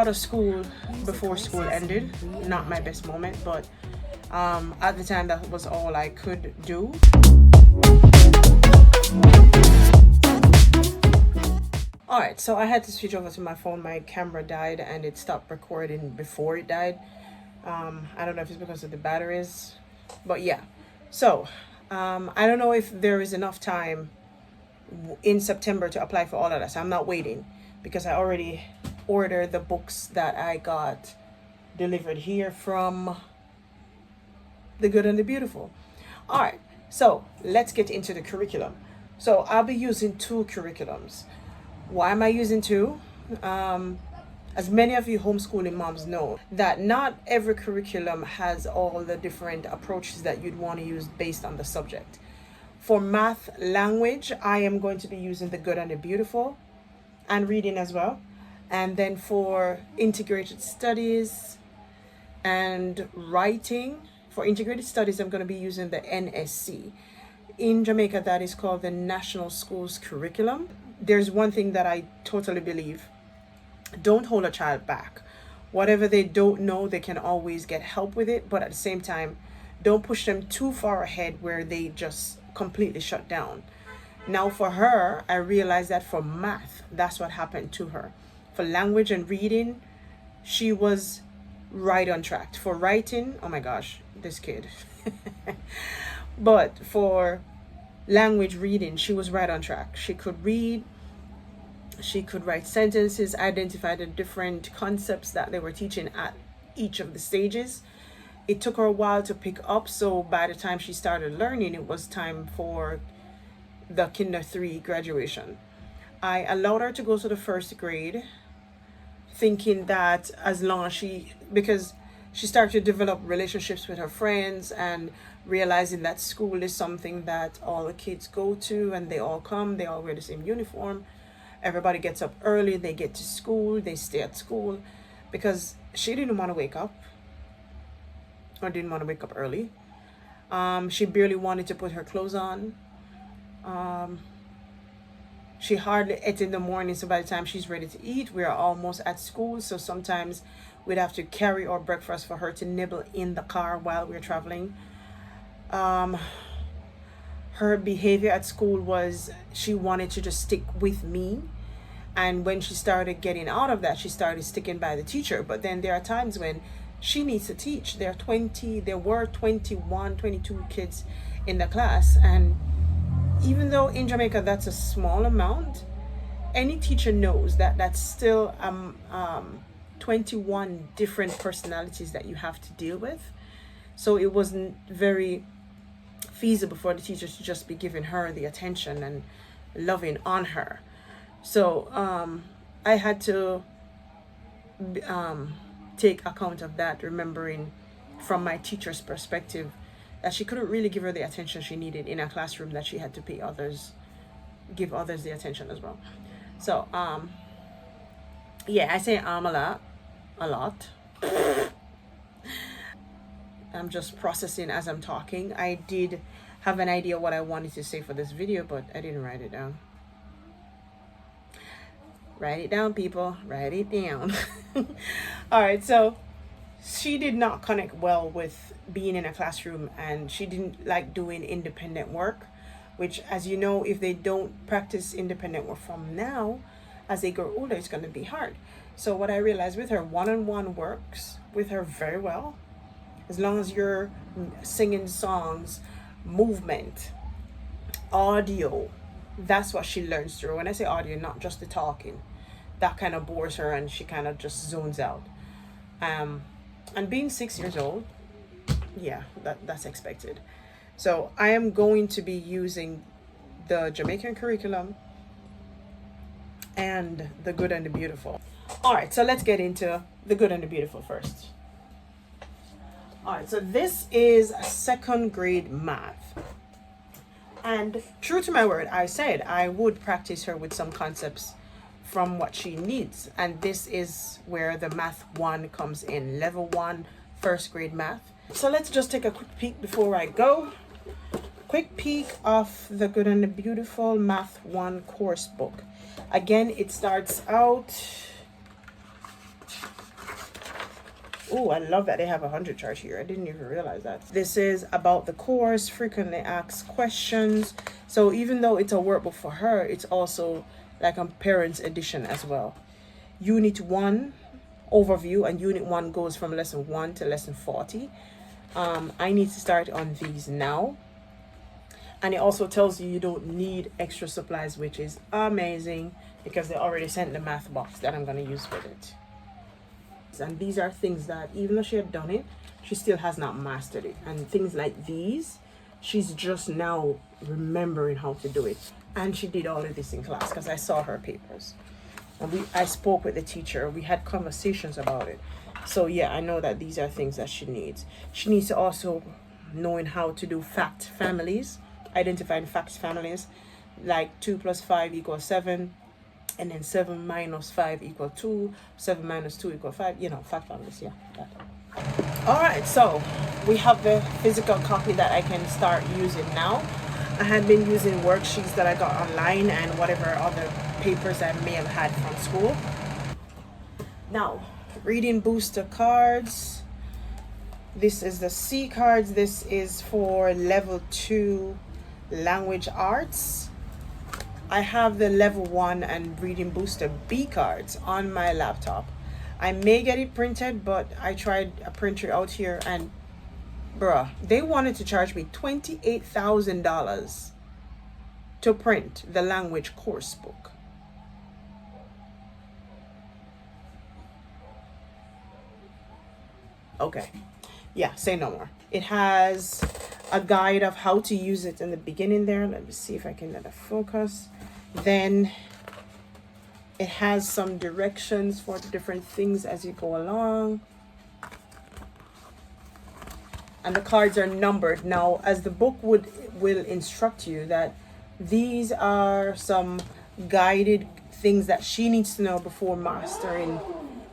start of school before school ended. Not my best moment, but at the time that was all I could do. Alright, so I had to switch over to my phone. My camera died and it stopped recording before it died. I don't know if it's because of the batteries, but yeah. So I don't know if there is enough time in September to apply for all of that. So I'm not waiting because I already ordered the books that I got delivered here from The Good and the Beautiful. All right, so let's get into the curriculum. So I'll be using 2 curriculums. Why am I using 2? As many of you homeschooling moms know, that not every curriculum has all the different approaches that you'd want to use based on the subject. For math language, I am going to be using The Good and the Beautiful, and reading as well. And then for integrated studies and writing, for integrated studies, I'm going to be using the NSC. In Jamaica, that is called the National Schools Curriculum. There's one thing that I totally believe. Don't hold a child back. Whatever they don't know, they can always get help with it. But at the same time, don't push them too far ahead where they just completely shut down. Now for her, I realized that for math, that's what happened to her. For language and reading, she was right on track. For writing, oh my gosh, this kid. But for language reading, she was right on track. She could read, she could write sentences, identify the different concepts that they were teaching at each of the stages. It took her a while to pick up, so by the time she started learning, it was time for the Kinder 3 graduation. I allowed her to go to the 1st grade, thinking that as long as because she started to develop relationships with her friends and realizing that school is something that all the kids go to and they all come, they all wear the same uniform. Everybody gets up early, they get to school, they stay at school, because she didn't want to wake up early. She barely wanted to put her clothes on. She hardly ate in the morning, so by the time she's ready to eat, we're almost at school. So sometimes we'd have to carry our breakfast for her to nibble in the car while we're traveling. Her behavior at school was she wanted to just stick with me. And when she started getting out of that, she started sticking by the teacher. But then there are times when she needs to teach. There were 21, 22 kids in the class. And even though in Jamaica that's a small amount, any teacher knows that that's still 21 different personalities that you have to deal with. So it wasn't very feasible for the teachers to just be giving her the attention and loving on her. So I had to take account of that, remembering from my teacher's perspective that she couldn't really give her the attention she needed in a classroom, that she had to give others the attention as well. So yeah, I say a lot. I'm just processing as I'm talking. I did have an idea what I wanted to say for this video, but I didn't write it down. Write it down, people. Write it down. All right, so she did not connect well with being in a classroom, and she didn't like doing independent work, which, as you know, if they don't practice independent work from now, as they grow older, it's going to be hard. So what I realized with her, one-on-one works with her very well. As long as you're singing songs, movement, audio, that's what she learns through. When I say audio, not just the talking. That kind of bores her and she kind of just zones out. And being 6 years old, yeah, that's expected. So I am going to be using the Jamaican curriculum and The Good and the Beautiful. All right, so let's get into The Good and the Beautiful first. All right, so this is 2nd grade math. And true to my word, I said I would practice her with some concepts from what she needs. And this is where the Math 1 comes in. Level 1, 1st grade math. So let's just take a quick peek before I go. Quick peek of The Good and the Beautiful Math 1 course book. Again, it starts out Oh, I love that they have 100 chart here. I didn't even realize that. This is about the course, frequently asked questions. So even though it's a workbook for her, it's also like a parent's edition as well. Unit 1 overview, and Unit 1 goes from lesson 1 to lesson 40. I need to start on these now. And it also tells you don't need extra supplies, which is amazing because they already sent the math box that I'm going to use with it. And these are things that even though she had done it, she still has not mastered it. And things like these, she's just now remembering how to do it. And she did all of this in class because I saw her papers. And I spoke with the teacher. We had conversations about it. So yeah, I know that these are things that she needs. She needs to also knowing how to do fact families, identifying fact families, like 2 plus 5 equals 7. And then 7 minus 5 equal 2, 7 minus 2 equal 5, you know, fact families, yeah. All right, so we have the physical copy that I can start using now. I had been using worksheets that I got online and whatever other papers I may have had from school. Now, reading booster cards. This is the C cards. This is for level 2 language arts. I have the level 1 and reading booster B cards on my laptop. I may get it printed, but I tried a printer out here and bruh, they wanted to charge me $28,000 to print the language course book. Okay, yeah, say no more. It has a guide of how to use it in the beginning there. Let me see if I can let it focus. Then it has some directions for the different things as you go along. And the cards are numbered. Now, as the book will instruct you that these are some guided things that she needs to know before mastering,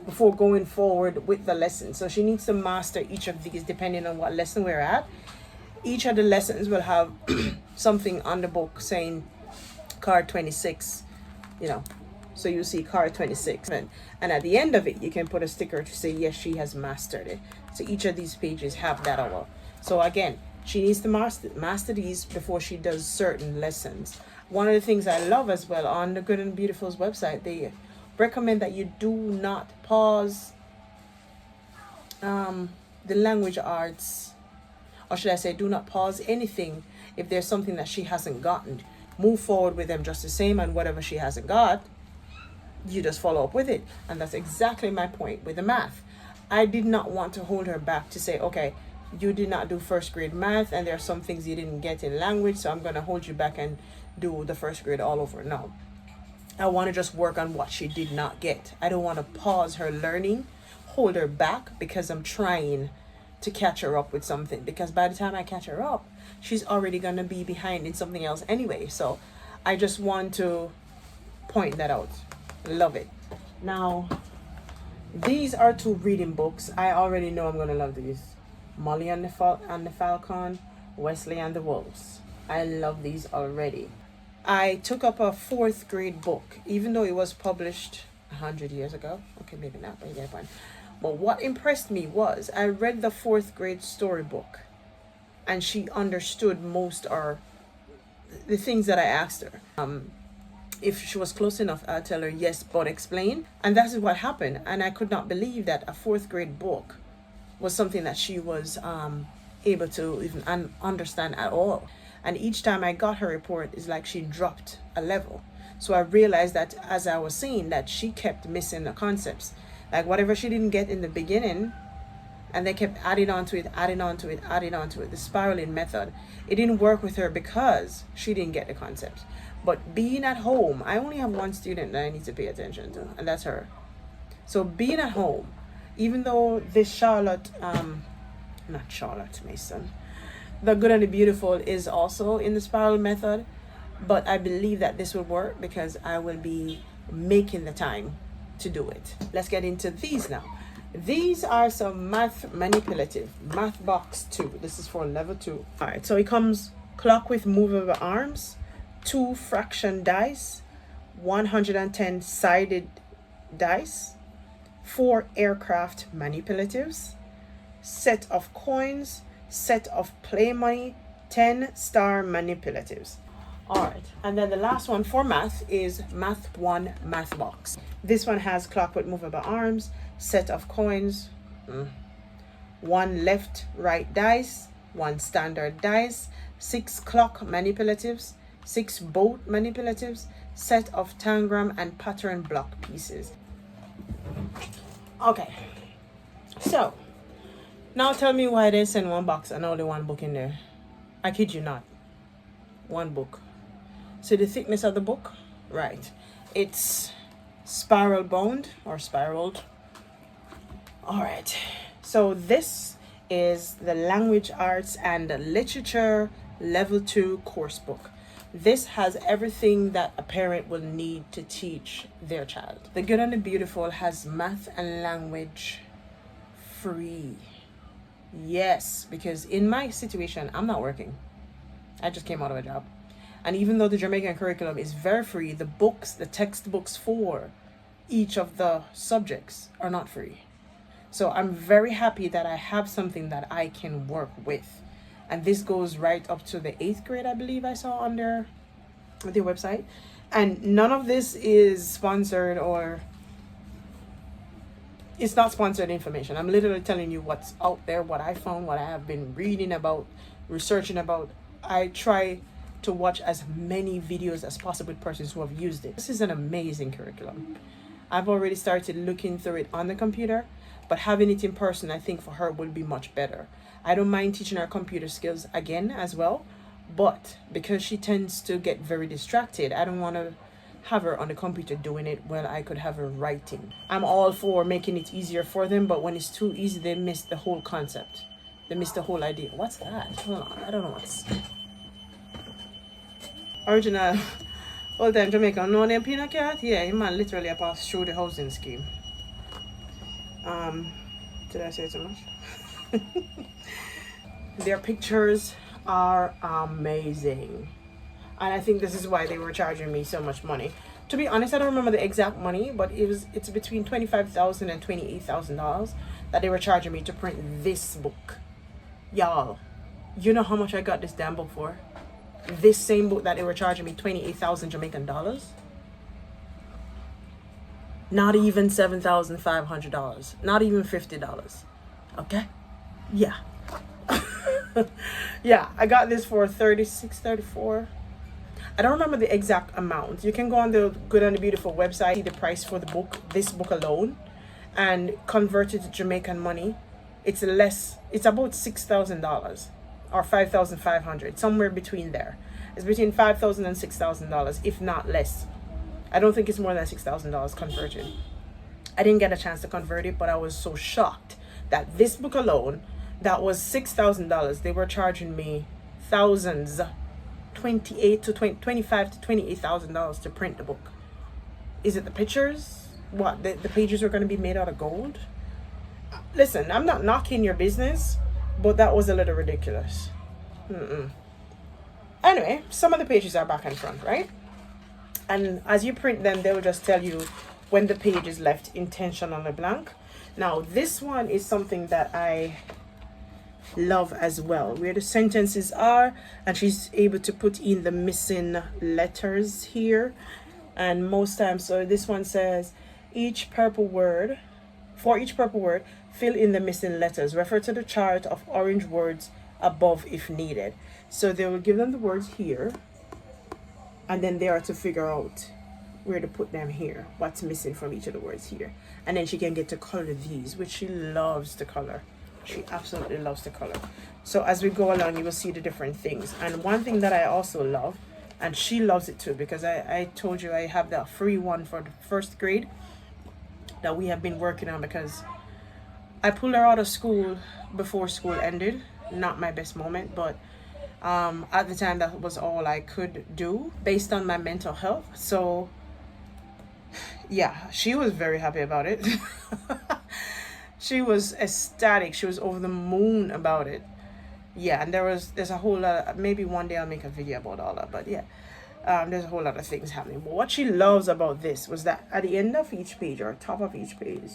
before going forward with the lesson. So she needs to master each of these depending on what lesson we're at. Each of the lessons will have something on the book saying card 26, you know, so you see card 26, and at the end of it you can put a sticker to say yes, she has mastered it. So each of these pages have that over. So again, she needs to master these before she does certain lessons. One of the things I love as well on the Good and Beautiful's website, they recommend that you do not pause the language arts, or should I say do not pause anything if there's something that she hasn't gotten. Move forward with them just the same, and whatever she hasn't got, you just follow up with it. And that's exactly my point with the math. I did not want to hold her back to say, okay, you did not do first grade math and there are some things you didn't get in language, so I'm going to hold you back and do the first grade all over. No, I want to just work on what she did not get. I don't want to pause her learning, hold her back because I'm trying to catch her up with something, because by the time I catch her up, she's already gonna be behind in something else anyway. So I just want to point that out. Love it. Now, these are 2 reading books. I already know I'm gonna love these. Molly and the Falcon, Wesley and the Wolves. I love these already. I took up a 4th grade book, even though it was published 100 years ago. Okay, maybe not, but you get a point. But what impressed me was I read the 4th grade storybook and she understood most or the things that I asked her. If she was close enough, I'll tell her yes, but explain. And that's what happened. And I could not believe that a 4th grade book was something that she was able to even understand at all. And each time I got her report, it's like she dropped a level. So I realized that, as I was saying, that she kept missing the concepts. Like whatever she didn't get in the beginning, and they kept adding on to it, adding on to it, adding on to it. The spiraling method. It didn't work with her because she didn't get the concepts. But being at home, I only have one student that I need to pay attention to, and that's her. So being at home, even though this Charlotte Mason, the Good and the Beautiful is also in the spiral method, but I believe that this will work because I will be making the time to do it. Let's get into these now. These are some math manipulative math box 2. This is for level 2. All right, so it comes clock with movable arms, 2 fraction dice, 110 sided dice, 4 aircraft manipulatives, set of coins, set of play money, 10 star manipulatives. All right, and then the last one for math is Math 1 Math Box. This one has clock with movable arms, set of coins, 1 left right dice, 1 standard dice, 6 clock manipulatives, 6 boat manipulatives, set of tangram and pattern block pieces. Okay, so now tell me why they send 1 box and only 1 book in there. I kid you not, 1 book. So the thickness of the book, right, it's spiral bound or spiraled. All right, so this is the Language Arts and Literature Level 2 course book. This has everything that a parent will need to teach their child. The Good and the Beautiful has math and language free. Yes, because in my situation, I'm not working. I just came out of a job. And even though the Jamaican curriculum is very free, the books, the textbooks for each of the subjects are not free. So I'm very happy that I have something that I can work with. And this goes right up to the 8th grade, I believe I saw on their website. And none of this is sponsored, or it's not sponsored information. I'm literally telling you what's out there, what I found, what I have been reading about, researching about. I try to watch as many videos as possible with persons who have used it. This is an amazing curriculum. I've already started looking through it on the computer, but having it in person, I think for her will be much better. I don't mind teaching her computer skills again as well, but because she tends to get very distracted, I don't want to have her on the computer doing it when I could have her writing. I'm all for making it easier for them, but when it's too easy, they miss the whole concept. They miss the whole idea. What's that? Hold on, I don't know what's... Original old time Jamaican. No name peanut cat? Yeah, you man literally pass through the housing scheme. Did I say too much? Their pictures are amazing. And I think this is why they were charging me so much money. To be honest, I don't remember the exact money, but it's between $25,000 and $28,000 that they were charging me to print this book. Y'all, you know how much I got this damn book for? This same book that they were charging me 28,000 Jamaican dollars. Not even $7,500. Not even $50. Okay? Yeah. Yeah, I got this for 36, 34. I don't remember the exact amount. You can go on the Good and the Beautiful website, see the price for the book, this book alone, and convert it to Jamaican money. It's less, it's about $6,000 or $5,500, somewhere between there. It's between $5,000 and $6,000, if not less. I don't think it's more than $6,000 converted. I didn't get a chance to convert it, but I was so shocked that this book alone, that was $6,000, they were charging me thousands, $25,000 to $28,000 to print the book. Is it the pictures? What, the pages are going to be made out of gold? Listen, I'm not knocking your business, but that was a little ridiculous. Anyway, some of the pages are back and front, right? And as you print them, they will just tell you when the page is left intentionally blank. Now, this one is something that I love as well, where the sentences are, and she's able to put in the missing letters here. And most times, so this one says, for each purple word, fill in the missing letters. Refer to the chart of orange words above if needed. So they will give them the words here, and then they are to figure out where to put them here, what's missing from each of the words here. And then she can get to color these, which she loves to color. She absolutely loves to color. So as we go along, you will see the different things. And one thing that I also love, and she loves it too, because I told you I have that free one for the 1st grade that we have been working on, because I pulled her out of school before school ended. Not my best moment, but at the time that was all I could do based on my mental health. So yeah, she was very happy about it. She was ecstatic. She was over the moon about it. Yeah, and there's a whole lot. Maybe one day I'll make a video about all that. But yeah, there's a whole lot of things happening. But what she loves about this was that at the end of each page, or top of each page,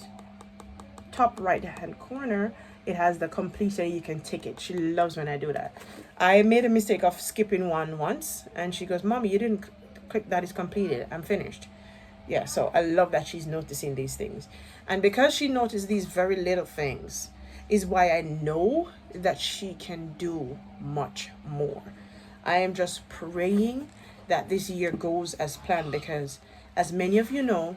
top right hand corner, it has the complete and you can tick it. She loves when I do that. I made a mistake of skipping one once, and she goes, "Mommy, you didn't click that is completed. I'm finished." Yeah, so I love that she's noticing these things. And because she noticed these very little things is why I know that she can do much more. I am just praying that this year goes as planned, because as many of you know,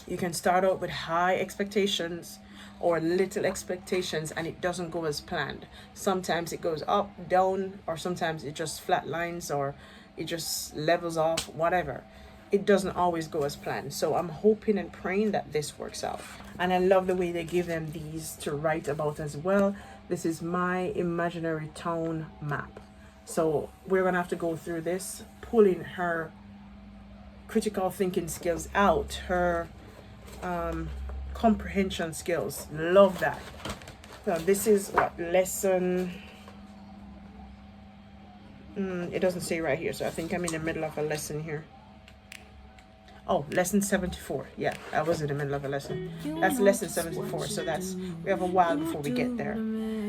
you can start out with high expectations or little expectations and it doesn't go as planned. Sometimes it goes up, down, or sometimes it just flatlines or it just levels off, whatever. It doesn't always go as planned. So I'm hoping and praying that this works out. And I love the way they give them these to write about as well. This is my imaginary town map. So we're gonna have to go through this, pulling her critical thinking skills out, her comprehension skills. Love that. So this is what lesson, it doesn't say right here, so I think I'm in the middle of a lesson here. Oh, lesson 74. Yeah, I was in the middle of a lesson. That's lesson 74, so we have a while before we get there.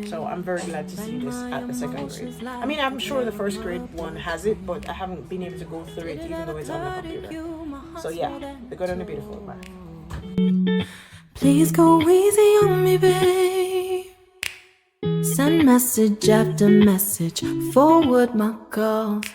So I'm very glad to see this at the second grade. I mean, I'm sure the first grade one has it, but I haven't been able to go through it even though it's on the computer. So yeah, the good and the beautiful. Bye. Please go easy on me, babe. Send message after message, forward my calls.